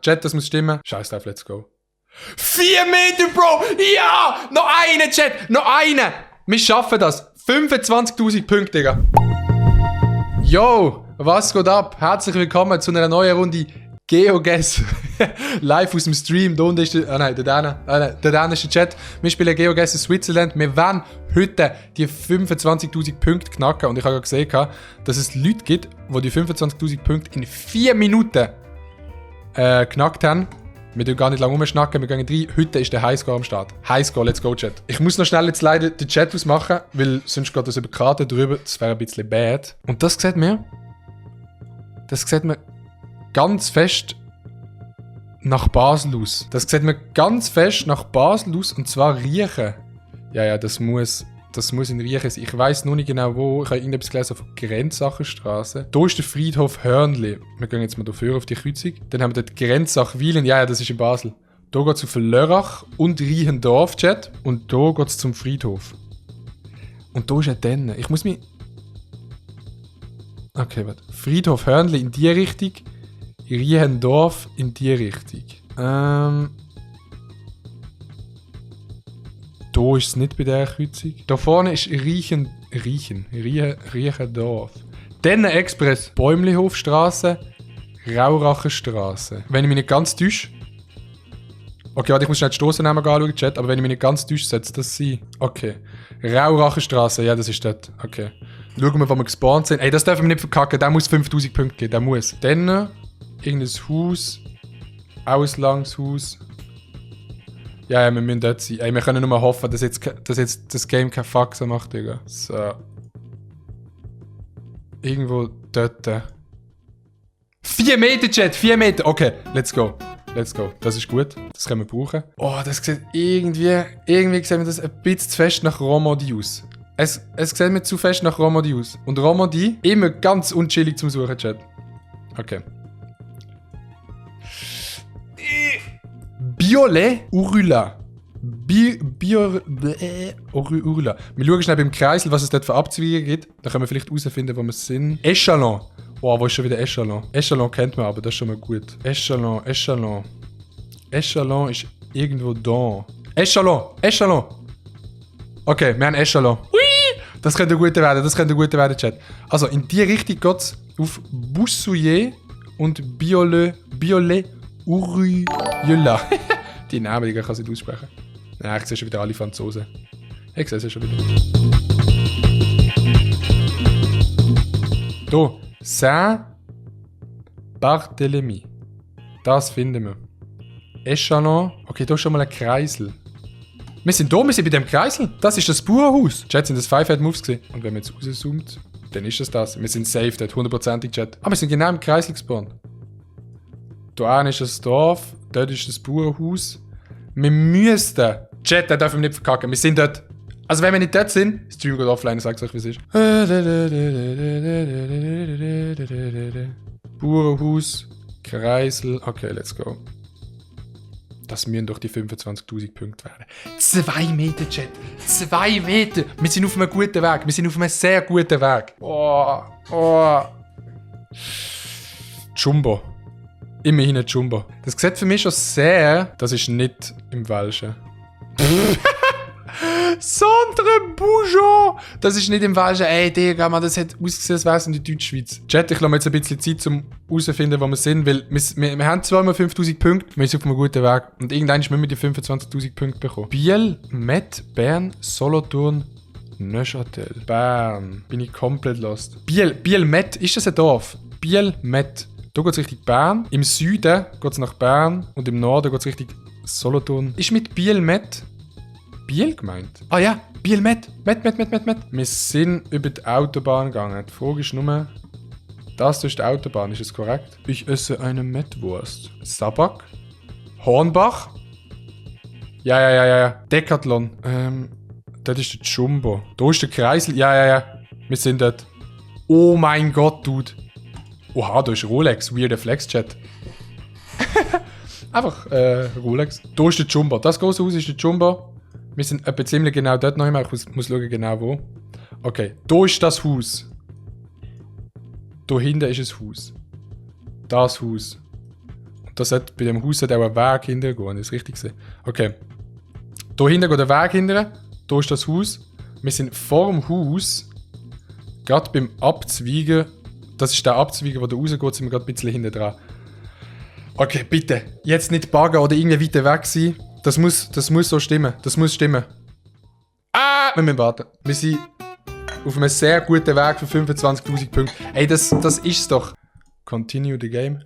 Chat, das muss stimmen. Scheiß drauf, let's go. 4 Meter, Bro! Ja! Noch einen, Chat! Noch einen! Wir schaffen das. 25.000 Punkte, Digga. Yo, was geht ab? Herzlich willkommen zu einer neuen Runde GeoGuess. Live aus dem Stream. Da unten ist der Däne ist der Chat. Wir spielen GeoGuess in Switzerland. Wir werden heute die 25.000 Punkte knacken. Und ich habe gesehen, dass es Leute gibt, die die 25.000 Punkte in 4 Minuten knackt haben. Wir dürfen gar nicht lange rumschnacken, wir gehen rein. Heute ist der Highscore am Start. Highscore, let's go, Chat. Ich muss noch schnell jetzt leider den Chat ausmachen, weil sonst geht das über die Karte drüber. Das wäre ein bisschen bad. Und das sieht mir ganz fest nach Basel aus. Das sieht mir ganz fest nach Basel aus, und zwar Riechen. Ja, das muss in Riechen sein. Ich weiss noch nicht genau wo. Ich habe irgendetwas gelesen von Grenzachenstraße. Hier ist der Friedhof Hörnli. Wir gehen jetzt mal dafür auf die Kreuzung. Dann haben wir dort Grenzach-Wielen. Ja, das ist in Basel. Hier geht es auf Lörrach und Riechendorf, Chat. Und hier geht es zum Friedhof. Und hier ist ein Denne. Ich muss mich... Okay, warte. Friedhof Hörnli in die Richtung. Riechendorf in die Richtung. Da ist es nicht bei dieser Kreuzung. Da vorne ist Riechendorf. Dann Express. Bäumlihofstraße, Raurachenstraße. Wenn ich mich nicht ganz täusche. Okay, warte, ich muss schnell die Strassennamen anschauen, Chat. Aber wenn ich mich nicht ganz täusche, sollte das sein. Okay. Raurachenstraße, ja, das ist dort. Okay. Schauen wir, wo wir gespawnt sind. Ey, das dürfen wir nicht verkacken. Der muss 5000 Punkte geben. Der muss. Dann irgendein Haus. Auslangshaus. Ja, wir müssen dort sein. Ey, wir können nur mal hoffen, dass jetzt das Game kein Faxen macht, Digga. So. Irgendwo dort. 4 Meter, Chat, 4 Meter. Okay, let's go. Let's go. Das ist gut. Das können wir brauchen. Oh, das sieht irgendwie sieht mir das ein bisschen zu fest nach Romandie aus. Es sieht mir zu fest nach Romandie aus. Und Romandie immer ganz unchillig zum Suchen, Chat. Okay. Biolay Urula. Urula. Wir schauen schnell beim Kreisel, was es dort für Abzweigungen gibt. Dann können wir vielleicht herausfinden, wo wir sind. Echalon. Oh, wo ist schon wieder Echalon? Echalon kennt man aber, das ist schon mal gut. Echalon. Echalon ist irgendwo da. Echalon. Okay, wir haben Echalon. Hui! Das könnte ein guter werden, Chat. Also, in die Richtung geht es auf Boussouillet und Biolay Urula. Die Namen, die kann ich nicht aussprechen. Ja, ich sehe schon wieder alle Franzosen. Ich sehe sie schon wieder. Hier. Saint-Barthélemy. Das finden wir. Echalon. Okay, hier ist schon mal ein Kreisel. Wir sind bei dem Kreisel. Das ist das Bauernhaus. Chat, sind das 5 Moves gesehen. Und wenn man jetzt rauszoomt, dann ist es das. Wir sind safe, dort 100%ig, Chat. Aber wir sind genau im Kreisel gespawnt. Da ist das Dorf, dort ist das Bauernhaus. Wir müssten... Chat, da dürfen wir nicht verkacken. Wir sind dort... Also wenn wir nicht dort sind... Stream geht offline, ich sag's euch, wie es ist. Bauernhaus, Kreisel... Okay, let's go. Das müssen doch die 25.000 Punkte werden. 2 Meter, Chat. 2 Meter. Wir sind auf einem guten Weg. Wir sind auf einem sehr guten Weg. Oh. Jumbo. Immerhin ein Jumbo. Das sieht für mich schon sehr... Das ist nicht im Welschen. Centre Bougeon! Das ist nicht im Welschen. Ey, Digga, man, das hat ausgesehen, als wäre es in der Deutschschweiz. Chat, ich lasse mir jetzt ein bisschen Zeit, um herauszufinden, wo wir sind, weil wir haben zwar mal 5'000 Punkte, wir sind auf einem guten Weg. Und irgendwann müssen wir die 25.000 Punkte bekommen. Biel, Met, Bern, Solothurn, Neuchâtel. Bern. Bin ich komplett lost. Biel, Met, ist das ein Dorf? Biel, Met. Hier geht es Richtung Bern. Im Süden geht es nach Bern. Und im Norden geht es Richtung Solothurn. Ist mit Biel Met Biel gemeint? Ah ja, Biel Met. Wir sind über die Autobahn gegangen. Die Frage ist nur, das ist die Autobahn, ist es korrekt? Ich esse eine Mettwurst. Sabak? Hornbach? Ja. Decathlon. Das ist der Jumbo. Da ist der Kreisel. Ja. Wir sind dort. Oh mein Gott, Dude. Oha, da ist Rolex, weirder Flex-Chat. Einfach Rolex. Da ist der Jumbo. Das große Haus ist der Jumbo. Wir sind etwa ziemlich genau dort noch immer. Ich muss schauen genau wo. Okay, da ist das Haus. Da hinten ist ein Haus. Das Haus. Da sollte bei dem Haus auch ein Weg hinterher gehen, wenn ich es richtig sehe. Okay. Hier hinten geht der Weg hinterher. Hier ist das Haus. Wir sind vor dem Haus. Gerade beim Abzweigen. Das ist der Abzweiger, der rausgeht, sind wir gerade ein bisschen hinten dran. Okay, bitte. Jetzt nicht buggen oder irgendwie weiter weg sein. Das muss so stimmen. Das muss stimmen. Ah! Wir müssen warten. Wir sind auf einem sehr guten Weg für 25.000 Punkte. Ey, das ist's doch. Continue the game.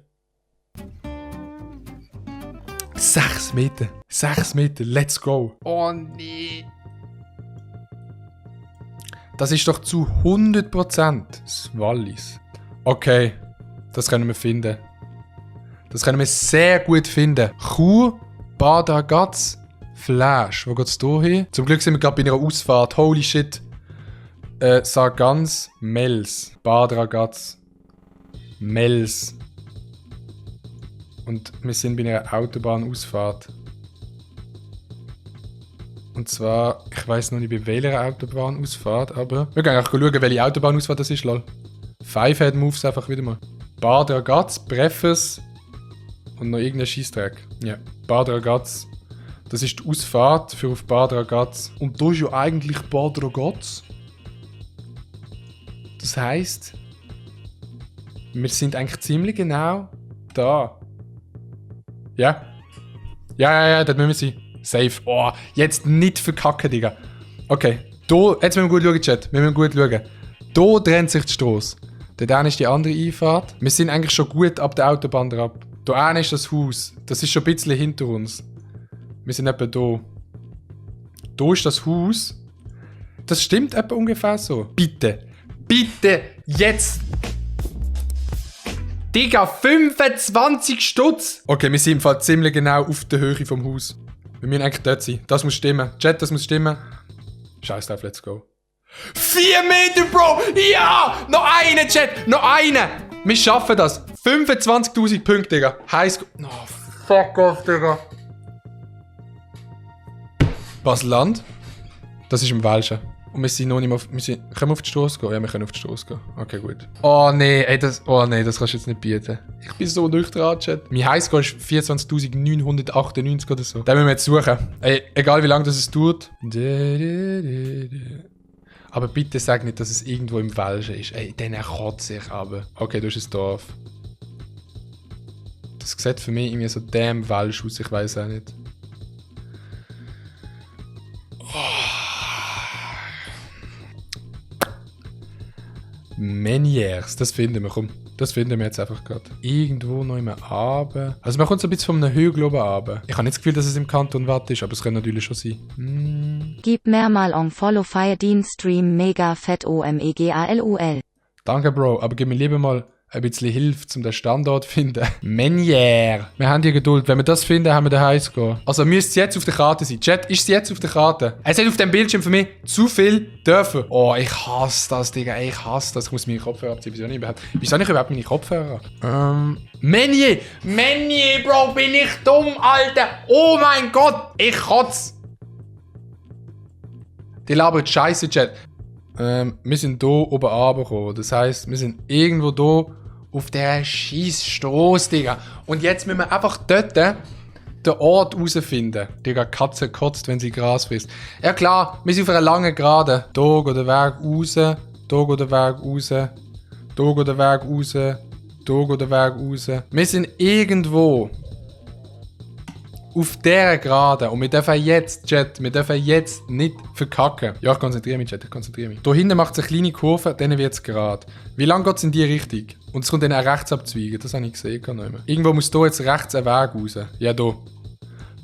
6 Meter. 6 Meter. Let's go. Oh nee. Das ist doch zu 100% das Wallis. Okay. Das können wir finden. Das können wir sehr gut finden. Chur, Bad Ragaz, Flash. Wo geht's hier hin? Zum Glück sind wir gerade bei einer Ausfahrt. Holy shit. Sargans, Mels. Bad Ragaz, Mels. Und wir sind bei einer Autobahnausfahrt. Und zwar, ich weiss noch nicht bei welcher Autobahnausfahrt, aber wir können auch schauen, welche Autobahnausfahrt das ist, lol. 5 Head Moves einfach wieder mal. Bad Ragaz, Breffes und noch irgendein Scheissdreck. Ja, Bad Ragaz. Das ist die Ausfahrt für auf Bad Ragaz. Und da ist ja eigentlich Bad Ragaz. Das heisst, wir sind eigentlich ziemlich genau da. Ja? Ja, das müssen wir sein. Safe. Oh, jetzt nicht verkacken, Digga. Okay, da, jetzt müssen wir gut schauen, Chat. Wir müssen gut schauen. Da trennt sich die Strasse. Dort ist die andere Einfahrt. Wir sind eigentlich schon gut ab der Autobahn drauf. Da ist das Haus. Das ist schon ein bisschen hinter uns. Wir sind etwa da. Da ist das Haus. Das stimmt etwa ungefähr so. Bitte. Bitte. Jetzt. Digga, 25 Stutz. Okay, wir sind im Fall ziemlich genau auf der Höhe vom Haus. Wir müssen eigentlich dort sein. Das muss stimmen. Chat, das muss stimmen. Scheiß drauf, let's go. 4 Meter, Bro! Ja! Noch eine, Chat! Noch eine! Wir schaffen das. 25.000 Punkte, Digga. Heiß. Oh, fuck off, Digga. Basel-Land. Das ist im Welschen. Und wir sind noch nicht mehr auf... Können wir auf die Strasse gehen? Ja, wir können auf die Strasse gehen. Okay, gut. Oh nee, ey, das kannst du jetzt nicht bieten. Ich bin so nüchtern, Chat. Mein Highscore ist 24.998 oder so. Den müssen wir jetzt suchen. Ey, egal wie lange das dauert. Aber bitte sag nicht, dass es irgendwo im Welschen ist. Ey, dann kotze ich aber. Okay, du hast ein Dorf. Das sieht für mich irgendwie so damn Welsch aus, ich weiß auch nicht. Meniers, das finden wir, komm. Das finden wir jetzt einfach gerade. Irgendwo noch immer runter. Also man kommt so ein bisschen von einem Hügel oben runter. Ich habe nicht das Gefühl, dass es im Kanton Watt ist, aber es kann natürlich schon sein. Gib mehr mal on Follow Fire Dean Stream Mega Fett OMEGALUL. Danke, Bro, aber gib mir lieber mal ein bisschen Hilfe, um den Standort zu finden. Menier. Wir haben die Geduld. Wenn wir das finden, haben wir den Highscore. Also müsste es jetzt auf der Karte sein. Chat, ist es jetzt auf der Karte? Es hat auf dem Bildschirm für mich zu viel dürfen. Oh, ich hasse das, Digga. Ich hasse das. Ich muss meine Kopfhörer abziehen. Wieso nicht überhaupt meine Kopfhörer? Menier. Menier, Bro. Bin ich dumm, Alter. Oh mein Gott. Ich kotze. Die labert Scheiße, Chat. Wir sind hier oben runtergekommen. Das heisst, wir sind irgendwo hier auf dieser scheiß Strasse, Digga. Und jetzt müssen wir einfach dort den Ort herausfinden. Digga, Katze kotzt, wenn sie Gras frisst. Ja klar, wir sind auf einer langen Gerade. Hier geht der Weg raus, hier geht der Weg raus, hier geht der Weg raus, hier geht der Weg raus. Wir sind irgendwo auf dieser Gerade. Und wir dürfen jetzt, Chat, nicht verkacken. Ja, ich konzentriere mich, Chat, ich konzentriere mich. Hier hinten macht es eine kleine Kurve, dann wird es gerade. Wie lange geht es in die Richtung? Und es kommt dann auch rechts abzweigen, das habe ich gesehen. Irgendwo muss hier jetzt rechts ein Weg raus. Ja, hier.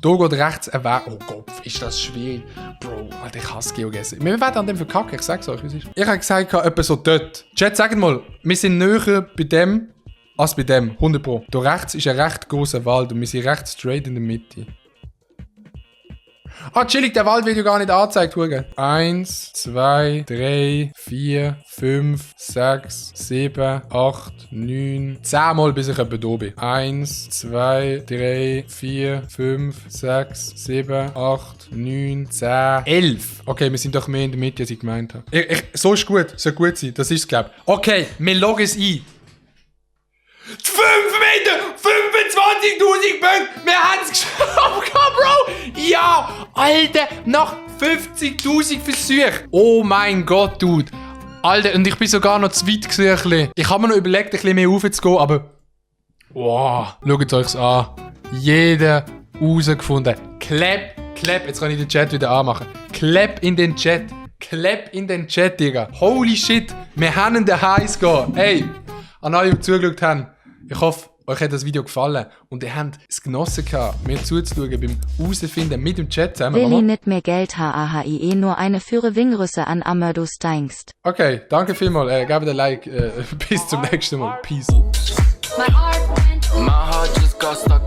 Hier geht rechts ein Weg. Oh Gott, ist das schwierig. Bro, Alter, ich hasse Geogesser. Wir werden an dem verkacken, ich sag's euch, wie es ist. Ich habe gesagt, etwa so dort. Chat, sagt mal, wir sind näher bei dem als bei dem, 100 Pro. Hier rechts ist ein recht grosser Wald und wir sind recht straight in der Mitte. Ah, chillig, der Wald wird ja gar nicht angezeigt, Hugo. 1, 2, 3, 4, 5, 6, 7, 8, 9, 10 Mal, bis ich etwa da bin. 1, 2, 3, 4, 5, 6, 7, 8, 9, 10, 11. Okay, wir sind doch mehr in der Mitte, als ich gemeint habe. So ist gut, soll gut sein, das ist es, glaube ich. Okay, wir loggen es ein. 5 Meter, Punkte! Wir haben es geschafft, Bro! Ja! Alter, nach 50.000 Versuchen! Oh mein Gott, Dude! Alter, und ich bin sogar noch zu weit gewesen. Ich habe mir noch überlegt, ein bisschen mehr raufzugehen, aber... Wow, schaut euch's an. Jeder rausgefunden. Clap, jetzt kann ich den Chat wieder anmachen. Clap in den Chat, Digga. Holy shit, wir haben den Heiß gehen. Hey, an alle, die zugeschaut haben, ich hoffe, euch hat das Video gefallen und ihr habt es genossen gehabt, mir zuzuschauen beim Herausfinden mit dem Chat zusammen. Willi nicht mehr Geld HAHIE, nur eine für Wingrüsse an Amado Steinkst. Okay, danke vielmals. Gebt ein Like. Bis zum nächsten Mal. Peace. My heart just got stuck